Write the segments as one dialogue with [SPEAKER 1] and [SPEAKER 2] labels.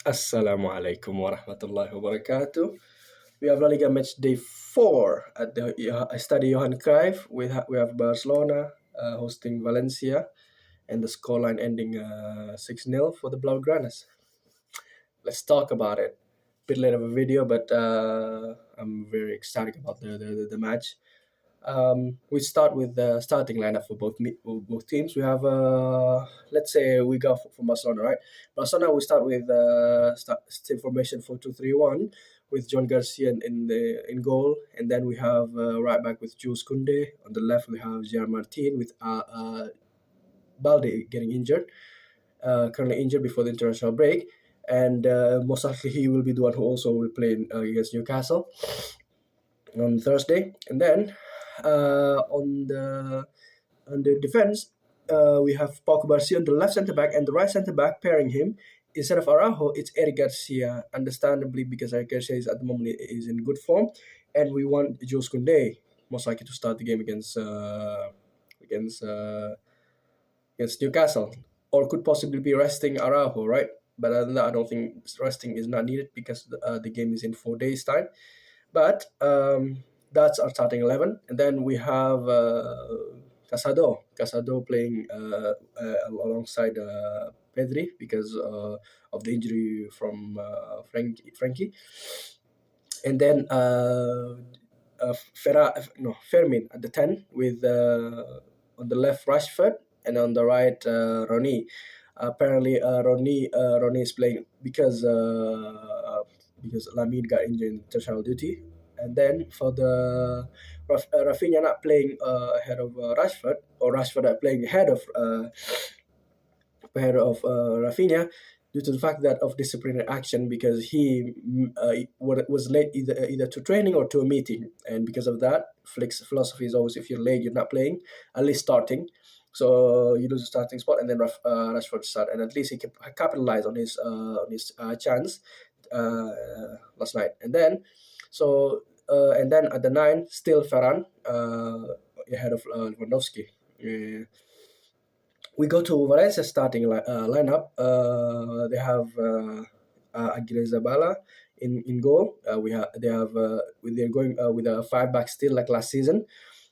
[SPEAKER 1] Assalamualaikum warahmatullahi wabarakatuh. We have La Liga match day 4 at the Estadio Johan Cruyff. We have Barcelona hosting Valencia, and the scoreline ending 6-0 for the Blaugranas. Let's talk about it. Bit late of a video, but I'm very excited about the match. We start with the starting lineup for both teams. We have let's say we go from Barcelona, right? Barcelona, we start with same formation 4-2-3-1 with John Garcia in goal, and then we have right back with Jules Koundé. On the left, we have Gerard Martin with Balde getting injured, currently injured before the international break, and most likely he will be the one who also will play against Newcastle on Thursday. And then on the defense, we have Paco Garcia on the left centre back, and the right centre back pairing him instead of Araujo, it's Eric Garcia. Understandably, because Eric Garcia is at the moment is in good form, and we want Jules Koundé most likely to start the game against Newcastle, or could possibly be resting Araujo, right? But other than that, I don't think resting is not needed because the game is in 4 days' time. But that's our starting 11. And then we have Casado playing alongside Pedri because of the injury from Frankie. And then Fermin at the 10 with on the left Rashford and on the right Ronnie. Apparently Ronnie is playing because Lamine got injured in international duty. And then for the Rafinha not playing ahead of Rashford, or Rashford not playing ahead of Rafinha, due to the fact that of disciplinary action, because he was late either to training or to a meeting, and because of that, Flick's philosophy is always if you're late, you're not playing, at least starting. So you lose the starting spot, and then Rashford start, and at least he can capitalize on his chance last night. And then at the 9, still Ferran ahead of Lewandowski. We go to Valencia starting lineup. They have Aguirre Zabala in goal. They're going with a 5-back still like last season,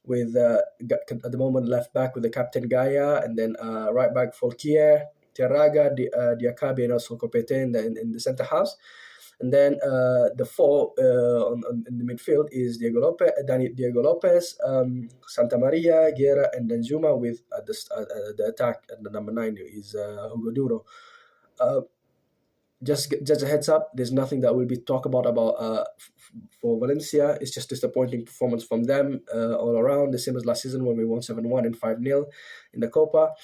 [SPEAKER 1] with at the moment left back with the captain Gaia, and then right back Folkier, Terraga, Diakabi, and also Copete in the centre halves. And then the 4 in the midfield is Diego Lopez, Santa Maria, Guerra, and Danjuma, with the attack at the number 9 is Hugo Duro. Just a heads up, there's nothing that will be talked about for Valencia. It's just disappointing performance from them all around, the same as last season when we won 7-1 and 5-0 in the Copa.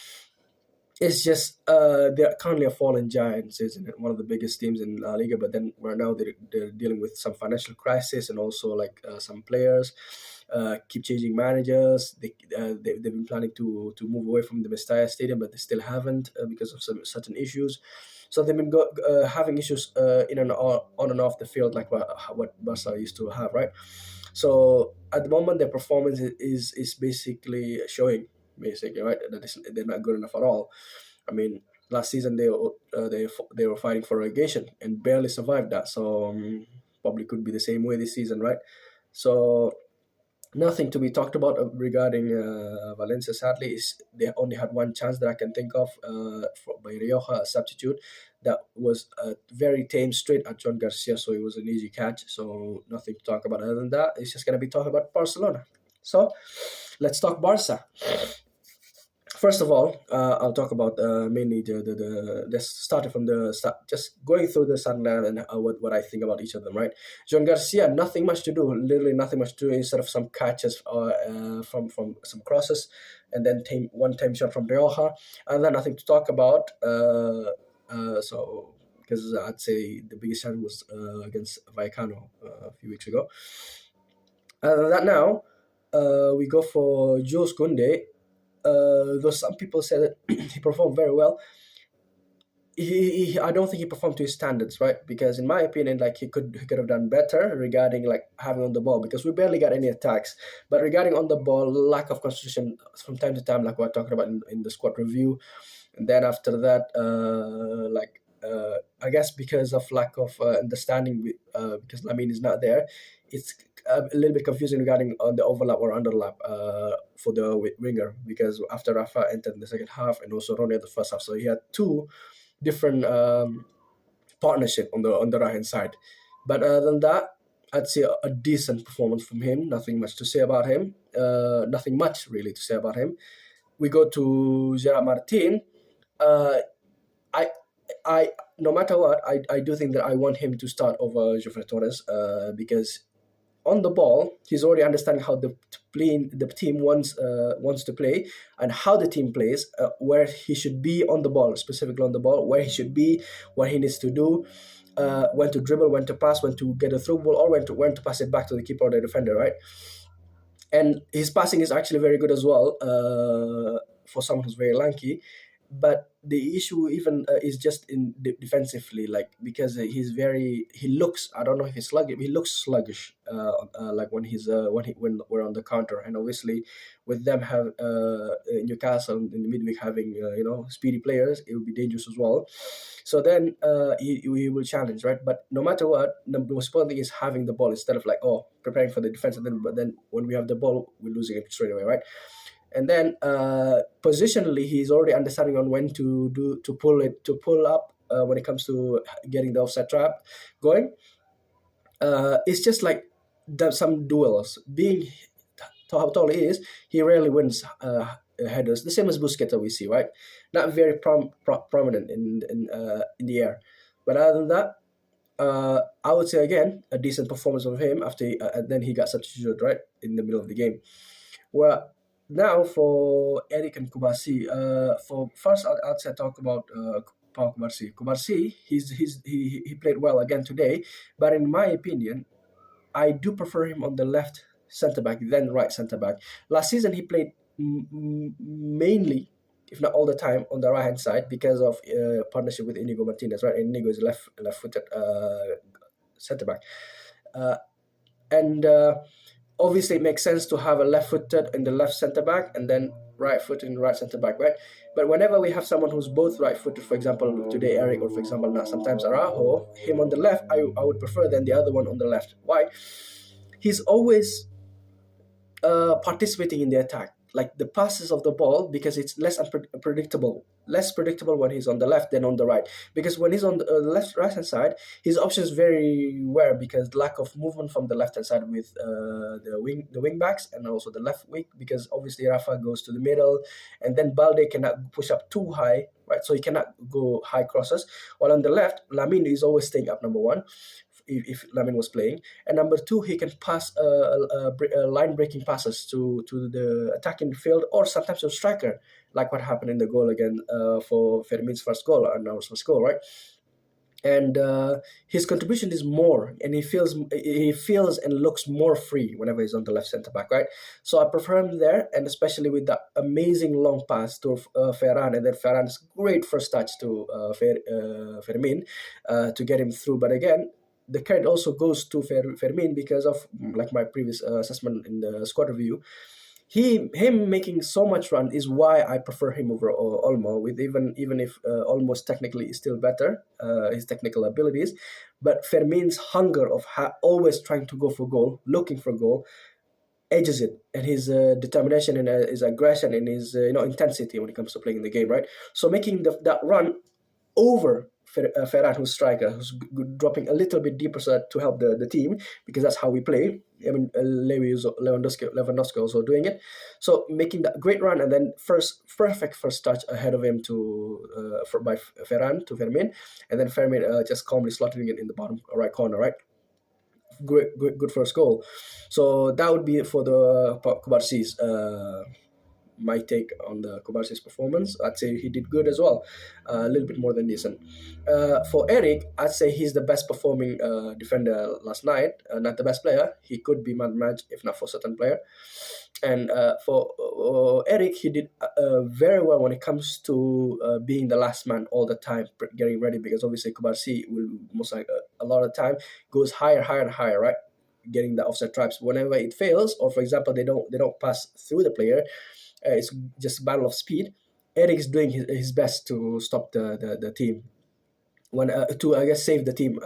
[SPEAKER 1] It's just they're currently a fallen giants, isn't it? One of the biggest teams in La Liga, but then right now they're dealing with some financial crisis, and also like some players keep changing managers. They've been planning to move away from the Mestalla Stadium, but they still haven't because of some certain issues. So they've been having issues in and on and off the field, like what Barca used to have, right? So at the moment, their performance is basically showing. Basically, right? They're not good enough at all. I mean, last season they were fighting for relegation and barely survived that. So probably could be the same way this season, right? So nothing to be talked about regarding Valencia. Sadly, is they only had one chance that I can think of by Rioja, a substitute, that was a very tame straight at John Garcia. So it was an easy catch. So nothing to talk about other than that. It's just gonna be talking about Barcelona. So let's talk Barca. First of all, I'll talk about mainly the starting from the start, just going through the Sunderland and what I think about each of them, right? John Garcia, nothing much to do, literally nothing much to do, instead of some catches from some crosses, and then one-time shot from Rioja, and then nothing to talk about. So because I'd say the biggest chance was against Vallecano a few weeks ago. Other than that, now we go for Jules Koundé. Though some people say that he performed very well, I don't think he performed to his standards, right? Because in my opinion, like he could have done better regarding like having on the ball, because we barely got any attacks. But regarding on the ball, lack of concentration from time to time, like we're talking about in the squad review. And then after that, I guess because of lack of understanding, because Lamine is not there, it's a little bit confusing regarding on the overlap or underlap for the winger, because after Rafa entered in the second half and also Ronnie at the first half, so he had two different partnership on the right hand side. But other than that, I'd say a decent performance from him. Nothing much to say about him. Nothing much really to say about him. We go to Gerard Martin. Uh, I I no matter what, I do think that I want him to start over Jofre Torres because on the ball he's already understanding how the team wants to play and how the team plays, where he should be on the ball, specifically on the ball, where he should be, what he needs to do, when to dribble, when to pass, when to get a through ball, or when to pass it back to the keeper or the defender, right? And his passing is actually very good as well, for someone who's very lanky. But the issue even is just in defensively, like because he looks, I don't know if he's sluggish, he looks sluggish, like when we're on the counter, and obviously with them have Newcastle in the midweek having speedy players, it would be dangerous as well. So then he will challenge, right? But no matter what, the most important thing is having the ball instead of like preparing for the defense, and then when we have the ball, we're losing it straight away, right? And then positionally, he's already understanding on when to pull up when it comes to getting the offside trap going. It's just like some duels. Being how tall he is, he rarely wins headers. The same as Busquets that we see, right? Not very prominent in the air. But other than that, I would say again a decent performance of him after and then he got substituted right in the middle of the game. Well, now for Eric and Kubasi, for first I'd say talk about Pau Kubarsi. Kubarsi, he played well again today, but in my opinion, I do prefer him on the left centre back than right centre back. Last season he played mainly, if not all the time, on the right hand side because of partnership with Inigo Martinez, right? And Inigo is left-footed centre back, and obviously it makes sense to have a left-footed in the left centre-back and then right-footed in the right centre-back, right? But whenever we have someone who's both right-footed, for example, today Eric, or for example, now sometimes Araujo, him on the left, I would prefer than the other one on the left. Why? He's always participating in the attack. Like the passes of the ball, because it's less predictable when he's on the left than on the right. Because when he's on the right hand side, his options very rare because lack of movement from the left hand side with the wing backs and also the left wing. Because obviously Rafa goes to the middle, and then Balde cannot push up too high, right? So he cannot go high crosses. While on the left, Lamine is always staying up. Number one, if Lamine was playing, and number two, he can pass line breaking passes to the attacking field or sometimes to a striker, like what happened in the goal again for Fermin's first goal and our first goal, right? And his contribution is more, and he feels and looks more free whenever he's on the left centre back, right? So I prefer him there, and especially with that amazing long pass to Ferran, and then Ferran's great first touch to Fermin to get him through. But again, the credit also goes to Fermin because of, like my previous assessment in the squad review, him making so much run is why I prefer him over Olmo. With even if Olmo's technically is still better, his technical abilities, but Fermin's hunger of always trying to go for goal, looking for goal, edges it, and his determination and his aggression and his intensity when it comes to playing the game, right? So making that run over Ferran, who's striker, who's dropping a little bit deeper so to help the team, because that's how we play. I mean, Lewandowski also doing it. So making that great run, and then perfect first touch ahead of him by Ferran to Fermin, and then Fermin just calmly slotting it in the bottom right corner, right? Good first goal. So that would be it for the Kubarsi's. My take on the Kubarsi's performance. I'd say he did good as well, a little bit more than decent. For Eric, I'd say he's the best performing defender last night. Not the best player. He could be man match if not for certain player. And for Eric, he did very well when it comes to being the last man all the time, getting ready, because obviously Kubarsi will most like a lot of time goes higher and higher, right? Getting the offside traps. Whenever it fails, or for example they don't pass through the player, it's just a battle of speed. Eric's doing his best to stop the team. when to I guess save the team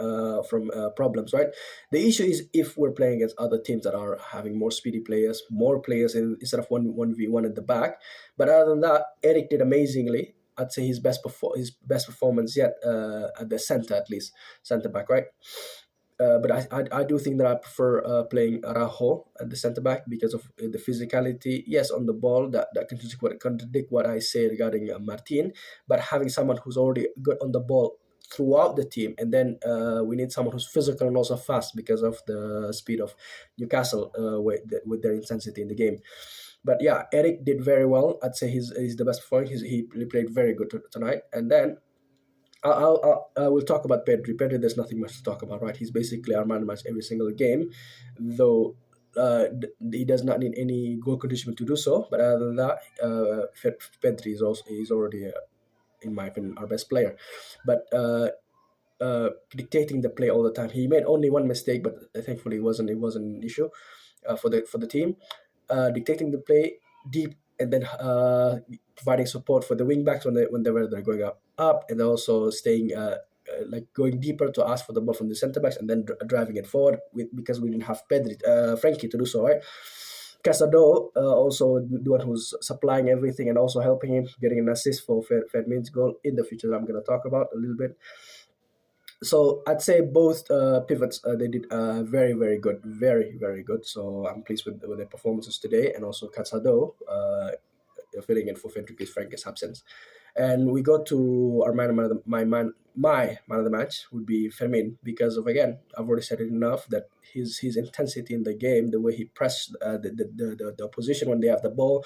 [SPEAKER 1] from problems, right? The issue is if we're playing against other teams that are having more speedy players, more players instead of one v one at the back. But other than that, Eric did amazingly. I'd say his his best performance yet at the center, at least center back, right? But I do think that I prefer playing Araujo at the centre back because of the physicality. Yes, on the ball, that contradict what I say regarding Martin, but having someone who's already good on the ball throughout the team, and then we need someone who's physical and also fast because of the speed of Newcastle with their intensity in the game. But yeah, Eric did very well. I'd say he's the best performer. He played very good tonight, and then I will talk about Pedri. Pedri, there's nothing much to talk about, right? He's basically our man of the match every single game, though he does not need any goal conditioning to do so. But other than that, Pedri is already, in my opinion, our best player. But dictating the play all the time, he made only one mistake, but thankfully it wasn't an issue for the team. Dictating the play deep, and then providing support for the wing backs when they're going up, and also staying like going deeper to ask for the ball from the centre backs, and then driving it forward because we didn't have Frankie to do so, right? Casado also the one who's supplying everything and also helping him getting an assist for Fermin's goal in the future that I'm going to talk about a little bit. So I'd say both pivots they did very very good, very good. So I'm pleased with their performances today, and also Casado filling in for Frankie's absence. And we go to our my man of the match would be Fermin, because of, again, I've already said it enough, that his intensity in the game, the way he pressed the opposition when they have the ball,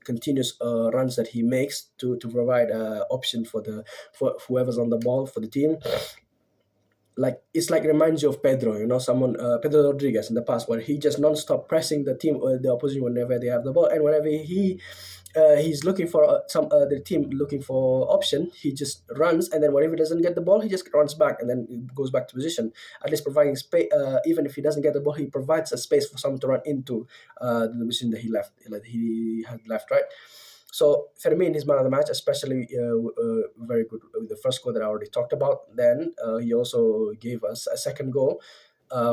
[SPEAKER 1] continuous runs that he makes to provide option for whoever's on the ball for the team. Like, it's like reminds you of Pedro, someone Pedro Rodriguez in the past, where he just non-stop pressing the team or the opposition whenever they have the ball, and whenever he's looking for the team looking for option, he just runs, and then whenever he doesn't get the ball, he just runs back and then goes back to position, at least providing space. Even if he doesn't get the ball, he provides a space for someone to run into the position that he had left, right? So Fermin is man of the match, especially very good with the first goal that I already talked about. Then he also gave us a second goal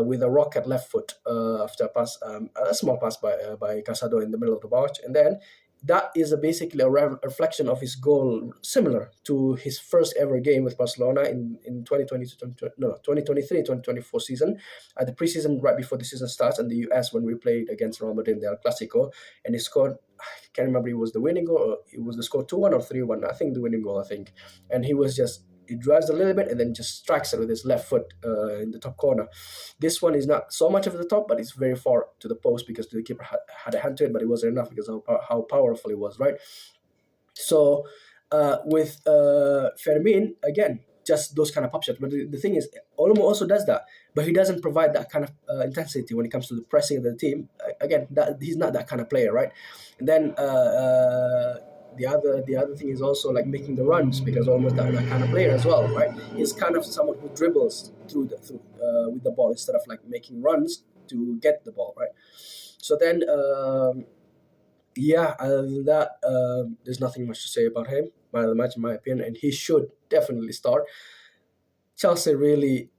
[SPEAKER 1] with a rocket left foot after a small pass by Casado in the middle of the box. And then that is basically a reflection of his goal, similar to his first ever game with Barcelona in 2023-2024 season, at the preseason right before the season starts in the US, when we played against Real Madrid in the El Clasico, and he scored, I can't remember, it was the winning goal, or it was the score 2-1 or 3-1, I think the winning goal, and he drives a little bit and then just strikes it with his left foot in the top corner. This one is not so much of the top, but it's very far to the post because the keeper had a hand to it, but it wasn't enough because of how powerful it was, right? So with Fermin, again, just those kind of pop shots. But the thing is, Olmo also does that, but he doesn't provide that kind of intensity when it comes to the pressing of the team. Again, he's not that kind of player, right? And then the other thing is also like making the runs, because almost that kind of player as well, right? He's kind of someone who dribbles through with the ball instead of like making runs to get the ball, right? So then other than that, there's nothing much to say about him. Man of the match, in my opinion, and he should definitely start. Chelsea really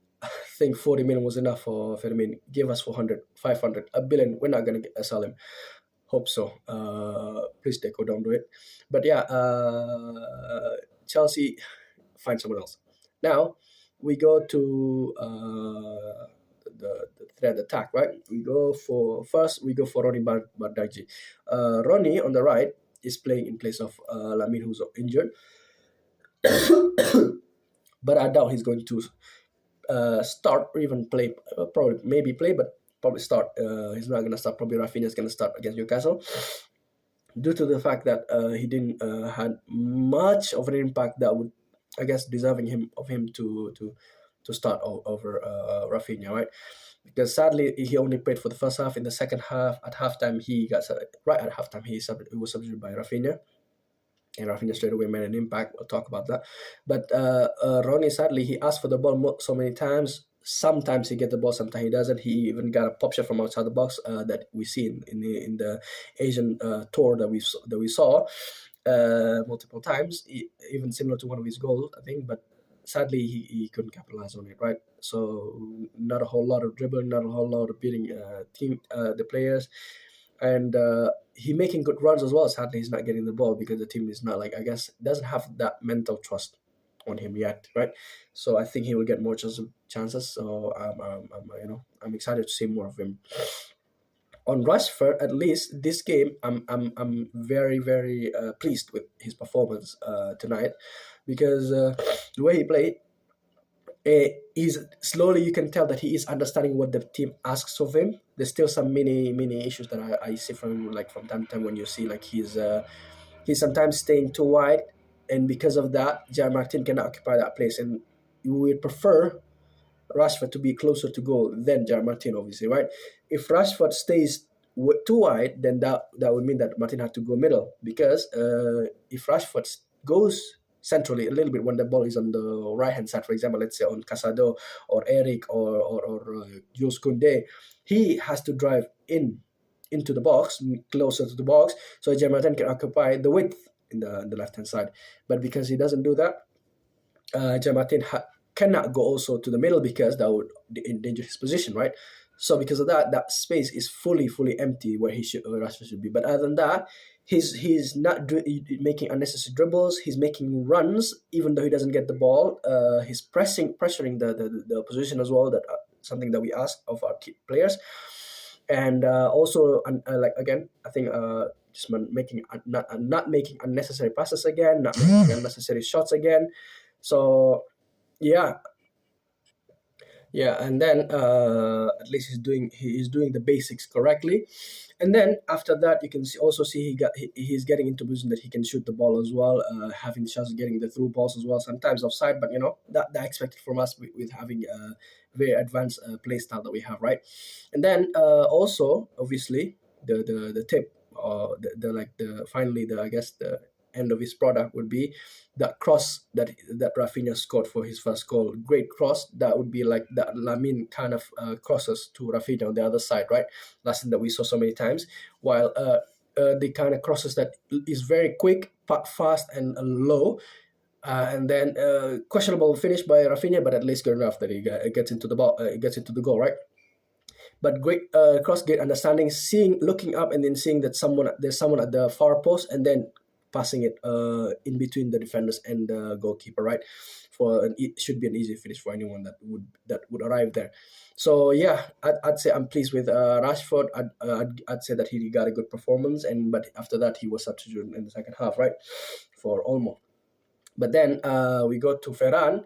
[SPEAKER 1] think 40 million was enough for Fermin. Give us 400, 500, a billion. We're not going to sell him. Hope so. Please, Deco, don't do it. But yeah, Chelsea, find someone else. Now, we go to the thread attack, right? We go for Ronnie Bardghji. Ronnie on the right is playing in place of Lamine, who's injured. But I doubt he's going to start or even play. Maybe play, but probably start. He's not going to start. Probably Rafinha's going to start against Newcastle, due to the fact that he didn't had much of an impact that would, I guess, deserving him to start over Rafinha, right? Because sadly he only played for the first half. In the second half, at halftime, he was substituted by Rafinha. And Rafinha straight away made an impact. We'll talk about that. But Ronnie, sadly, he asked for the ball so many times. Sometimes he gets the ball, sometimes he doesn't. He even got a pop shot from outside the box that we see in the Asian tour that we saw multiple times, even similar to one of his goals, I think. But sadly he couldn't capitalize on it, right? So not a whole lot of dribbling, not a whole lot of beating the players, and he making good runs as well. Sadly, he's not getting the ball because the team is not, like, I guess, doesn't have that mental trust on him yet, right? So I think he will get more chances. So I'm excited to see more of him. On Rashford, at least this game, I'm very very pleased with his performance tonight, because the way he played, is slowly you can tell that he is understanding what the team asks of him. There's still some mini issues that I see from him, like from time to time, when you see like he's sometimes staying too wide, and because of that, Jan Martin cannot occupy that place, and you would prefer Rashford to be closer to goal than Jan Martin, obviously, right? If Rashford stays too wide, then that would mean that Martin had to go middle, because if Rashford goes centrally a little bit when the ball is on the right hand side, for example, let's say on Casado or Eric or Jules Koundé, he has to drive into the box, closer to the box, so Jan Martin can occupy the width in the left hand side. But because he doesn't do that, Jan Martin cannot go also to the middle, because that would endanger his position, right? So because of that, that space is fully empty where Rashford should be. But other than that, he's not making unnecessary dribbles. He's making runs even though he doesn't get the ball. He's pressuring the opposition as well. That something that we ask of our key players. And also, like, again, I think just not making unnecessary passes again, not making unnecessary shots again. So yeah, and then at least he is doing the basics correctly. And then after that, you can also see he's getting into position that he can shoot the ball as well, having chances getting the through balls as well, sometimes offside, but that expected from us with having a very advanced play style that we have, right? And then also, obviously, the tip, or finally, I guess the end of his product would be that cross that Rafinha scored for his first goal. Great cross. That would be like that Lamine kind of crosses to Rafinha on the other side, right? Last thing that we saw so many times. While the kind of crosses that is very quick, fast, and low. And then questionable finish by Rafinha, but at least good enough that he gets into the ball, gets into the goal, right? But great cross, great understanding, looking up, and then seeing that there's someone at the far post, and then passing it in between the defenders and the goalkeeper, right? It should be an easy finish for anyone that would arrive there. So yeah, I'd say I'm pleased with Rashford. I'd say that he got a good performance, but after that he was substituted in the second half, right, for Olmo. But then we go to Ferran.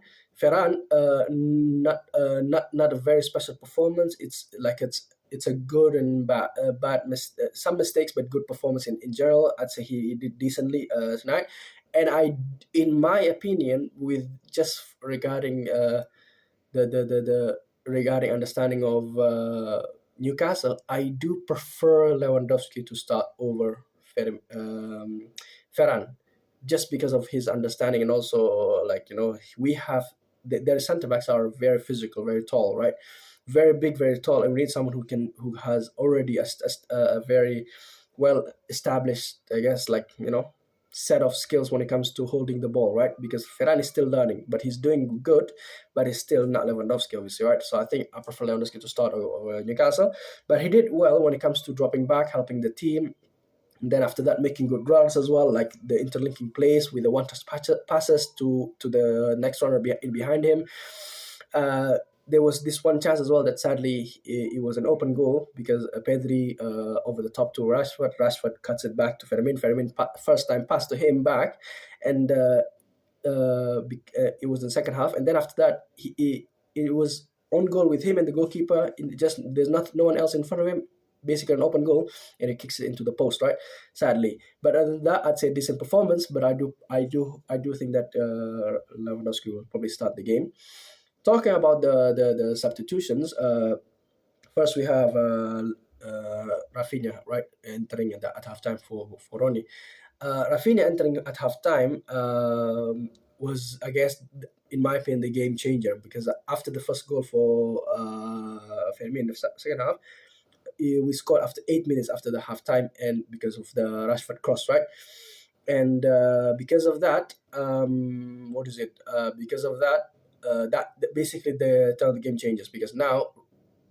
[SPEAKER 1] Not a very special performance. It's a good and bad, some mistakes, but good performance in general. I'd say he did decently tonight. And in my opinion, with just regarding the regarding understanding of Newcastle, I do prefer Lewandowski to start over Ferran, just because of his understanding, and also we have their center backs are very physical, very tall, right? Very big, very tall, and we need someone who has already a very well established, I guess, set of skills when it comes to holding the ball, right? Because Ferran is still learning, but he's doing good, but he's still not Lewandowski, obviously, right? So I think I prefer Lewandowski to start over Newcastle, but he did well when it comes to dropping back, helping the team. And then after that, making good runs as well, like the interlinking plays with the one-touch passes to the next runner behind him. There was this one chance as well that sadly it was an open goal, because Pedri over the top to Rashford. Rashford cuts it back to Fermin. Fermin first time pass to him back, and it was in the second half. And then after that, it was on goal with him and the goalkeeper. There's no one else in front of him. Basically an open goal, and he kicks it into the post, right? Sadly, but other than that, I'd say decent performance. But I do think that Lewandowski will probably start the game. Talking about the substitutions, first we have Rafinha, right, entering at halftime for Ronnie. Rafinha entering at halftime was, I guess, in my opinion, the game changer, because after the first goal for Fermin in the second half, we scored after 8 minutes after the halftime, and because of the Rashford cross, right? And because of that, basically the turn of the game changes, because now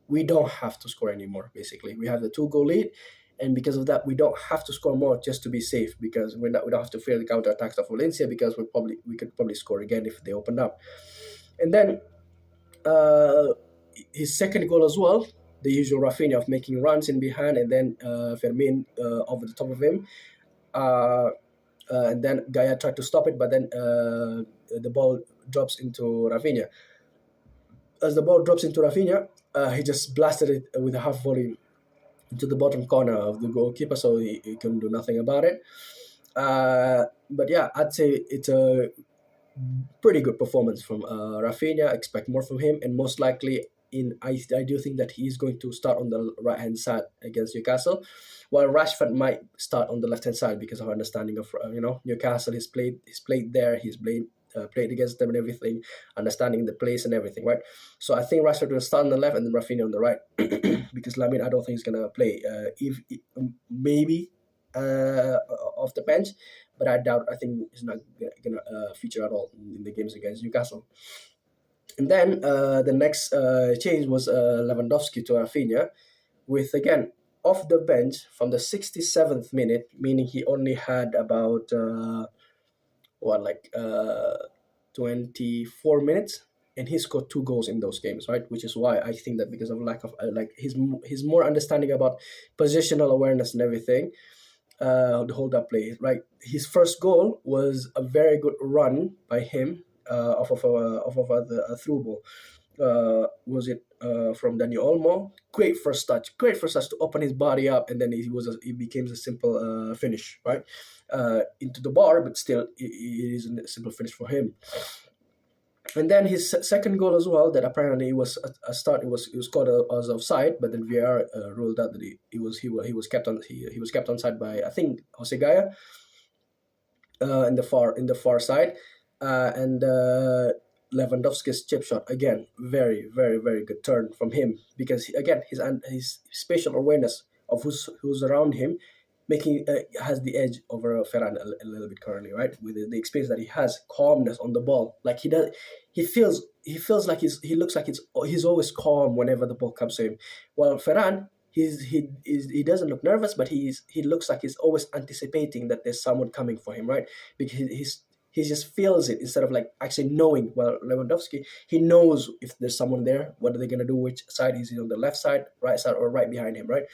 [SPEAKER 1] we don't have to score anymore. Basically, we have the 2-goal lead, and because of that, we don't have to score more just to be safe, because we don't have to fear the counter attacks of Valencia, because we could probably score again if they opened up. And then his second goal as well, the usual Rafinha of making runs in behind, and then Fermin over the top of him. And then Gaia tried to stop it, but then the ball drops into Rafinha. As the ball drops into Rafinha, he just blasted it with a half volley into the bottom corner of the goalkeeper, so he couldn't do nothing about it. But yeah, I'd say it's a pretty good performance from Rafinha. Expect more from him, and most likely I do think that he's going to start on the right hand side against Newcastle, while Rashford might start on the left hand side because of understanding of Newcastle. He's played there. He's played against them and everything, understanding the place and everything, right? So I think Rashford will start on the left and then Rafinha on the right, because Lamine, I don't think he's gonna play. Maybe off the bench, but I doubt. I think he's not gonna feature at all in the games against Newcastle. And then the next change was Lewandowski to Rafinha, with again off the bench from the 67th minute, meaning he only had about 24 minutes, and he scored 2 goals in those games, right? Which is why I think that, because of lack of his more understanding about positional awareness and everything, the hold up play, right? His first goal was a very good run by him off of a through ball. Was it from Daniel Olmo? Great first touch to open his body up, and then it became a simple finish, right? Into the bar, but still it isn't a simple finish for him. And then his second goal as well, that apparently was a start. It was called as offside, but then VAR ruled out that he was kept onside by, I think, Jose Gaia in the far side, and Lewandowski's chip shot, again, very, very, very good turn from him, because his spatial awareness of who's around him has the edge over Ferran a little bit currently, right? With the experience that he has, calmness on the ball, like he feels like he looks like he's always calm whenever the ball comes to him. While Ferran, he doesn't look nervous, but he looks like he's always anticipating that there's someone coming for him, right? Because he just feels it instead of like actually knowing. Well, Lewandowski, he knows if there's someone there, what are they gonna do, which side is he on, the left side, right side, or right behind him, right?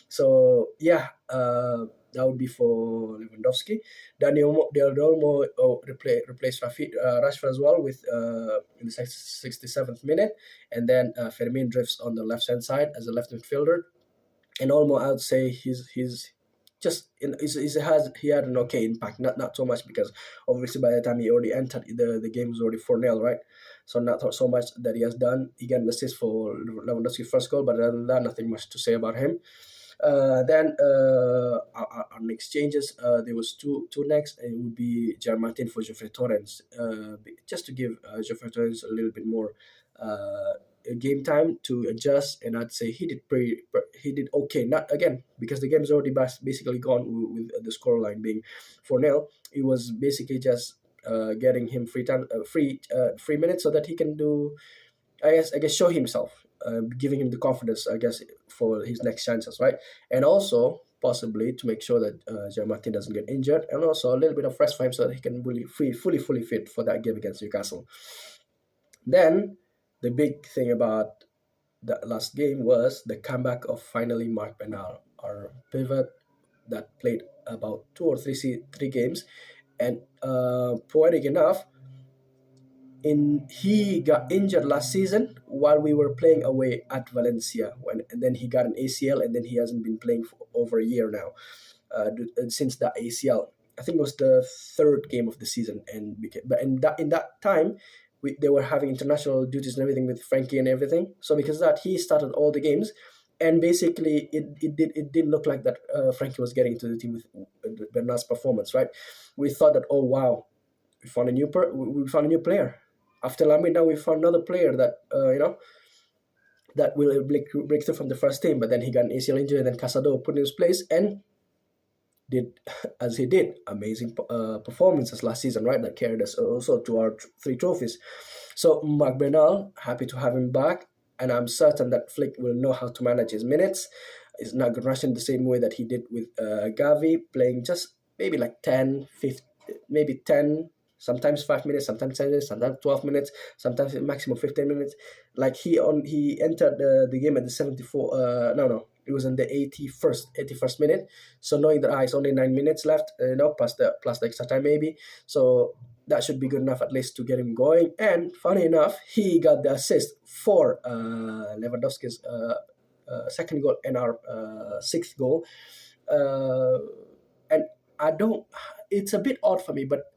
[SPEAKER 1] So yeah, that would be for Lewandowski. Daniel Olmo replaced Rashford as well with in the 67th minute, and then Fermin drifts on the left hand side as a left midfielder. And Olmo, I would say he had an okay impact, not so much, because obviously by the time he already entered, the game was already 4-0, right? So not so much that he has done. He got an assist for Lewandowski's first goal, but other than that, nothing much to say about him. Then our next changes, there was two next, and it would be Martin for Geoffrey Torrens, just to give Geoffrey Torrens a little bit more game time to adjust, and I'd say he did okay. Not again, because the game is already basically gone with the scoreline being 4-0. It was basically just getting him free time, free minutes, so that he can do, I guess show himself, giving him the confidence, I guess, for his next chances, right? And also possibly to make sure that Martin doesn't get injured, and also a little bit of rest for him so that he can really fully fit for that game against Newcastle. Then the big thing about that last game was the comeback of finally Marc Bernal, our pivot that played about 2 or 3 games, and poetic enough, he got injured last season while we were playing away at Valencia, and then he got an ACL, and then he hasn't been playing for over a year now. Since that ACL, I think it was the 3rd game of the season, but in that time, they were having international duties and everything with Frankie and everything. So because of that, he started all the games, and basically it didn't look like that Frankie was getting into the team with Bernal's performance, right? We thought that, oh wow, we found a new player. After Lamine, now we found another player that that will break through from the first team. But then he got an ACL injury, and then Casado put in his place and did as he did. Amazing performances last season, right? That carried us also to our 3 trophies. So Mark Bernal, happy to have him back, and I'm certain that Flick will know how to manage his minutes. He's not going to rush in the same way that he did with Gavi, playing just maybe like 10, 15, maybe 10, sometimes 5 minutes, sometimes 10 minutes, sometimes 12 minutes, sometimes maximum 15 minutes. Like he entered the game at the 74, no, it was in the 81st minute. So knowing that it's only 9 minutes left, plus the extra time maybe. So that should be good enough at least to get him going. And funny enough, he got the assist for Lewandowski's second goal and our sixth goal. And I don't. It's a bit odd for me, but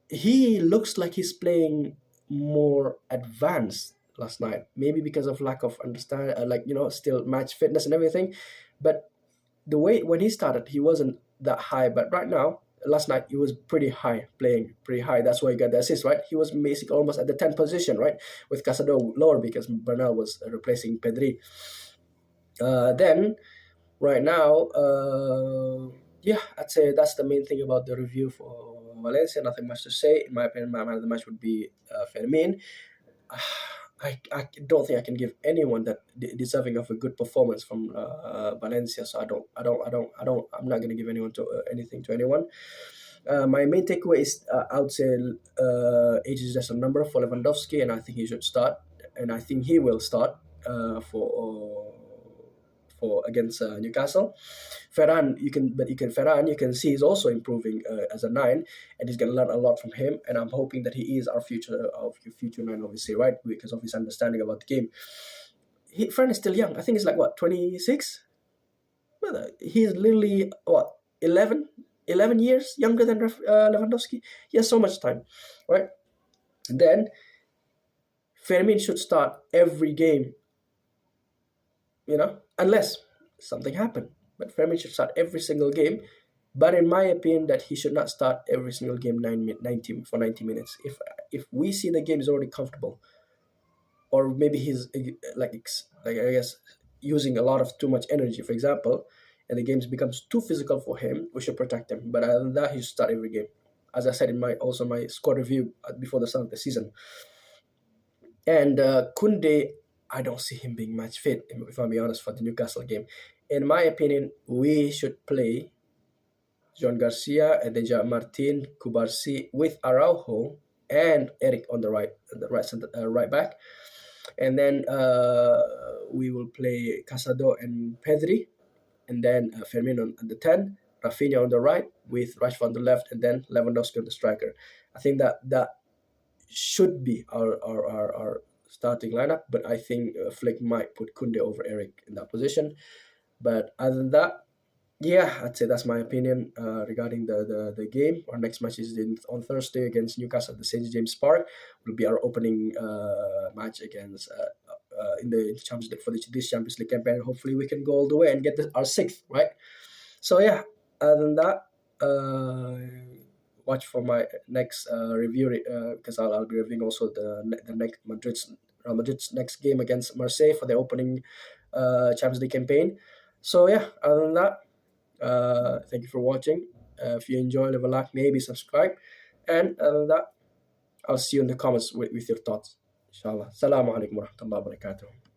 [SPEAKER 1] he looks like he's playing more advanced last night. Maybe because of lack of understand, still match fitness and everything. But the way when he started, he wasn't that high. But right now, last night he was pretty high, playing pretty high. That's why he got the assist, right? He was basically almost at the 10th position, right? With Casado lower because Bernal was replacing Pedri. Then right now, I'd say that's the main thing about the review for Valencia. Nothing much to say. In my opinion, my man of the match would be Fermin. I don't think I can give anyone that deserving of a good performance from Valencia. So I'm not gonna give anyone to anything to anyone. My main takeaway is I would say age is just a number for Lewandowski, and I think he should start, and I think he will start for against Newcastle. Ferran, you can see he's also improving as a 9, and he's gonna learn a lot from him. And I'm hoping that he is our future 9, obviously, right? Because of his understanding about the game. Ferran is still young. I think he's like 26. He's literally 11 years younger than Lewandowski. He has so much time, right? Then Fermin should start every game, unless something happened. But Fermin should start every single game. But in my opinion, that he should not start every single game 90 minutes. If we see the game is already comfortable, or maybe he's I guess using a lot of too much energy, for example, and the game becomes too physical for him, we should protect him. But other than that, he should start every game. As I said in my squad review before the start of the season. And Kunde, I don't see him being match fit, if I'm being honest, for the Newcastle game. In my opinion, we should play John Garcia and then Martin Kubarsi with Araujo and Eric on the right back. And then we will play Casado and Pedri, and then Firmino on the 10, Rafinha on the right with Rashford on the left, and then Lewandowski on the striker. I think that should be our starting lineup, but I think Flick might put Kunde over Eric in that position. But other than that, I'd say that's my opinion regarding the game. Our next match is on Thursday against Newcastle at the St. James Park. Will be our opening match against in the Champions League for this Champions League campaign. Hopefully, we can go all the way and get our 6th, right? So other than that, watch for my next review because I'll be reviewing also the next Real Madrid's next game against Marseille for the opening Champions League campaign. So other than that, thank you for watching. If you enjoy, leave a like, maybe subscribe. And other than that, I'll see you in the comments with your thoughts. Inshallah. Assalamu alaikum wa rahmatullahi wa barakatuh.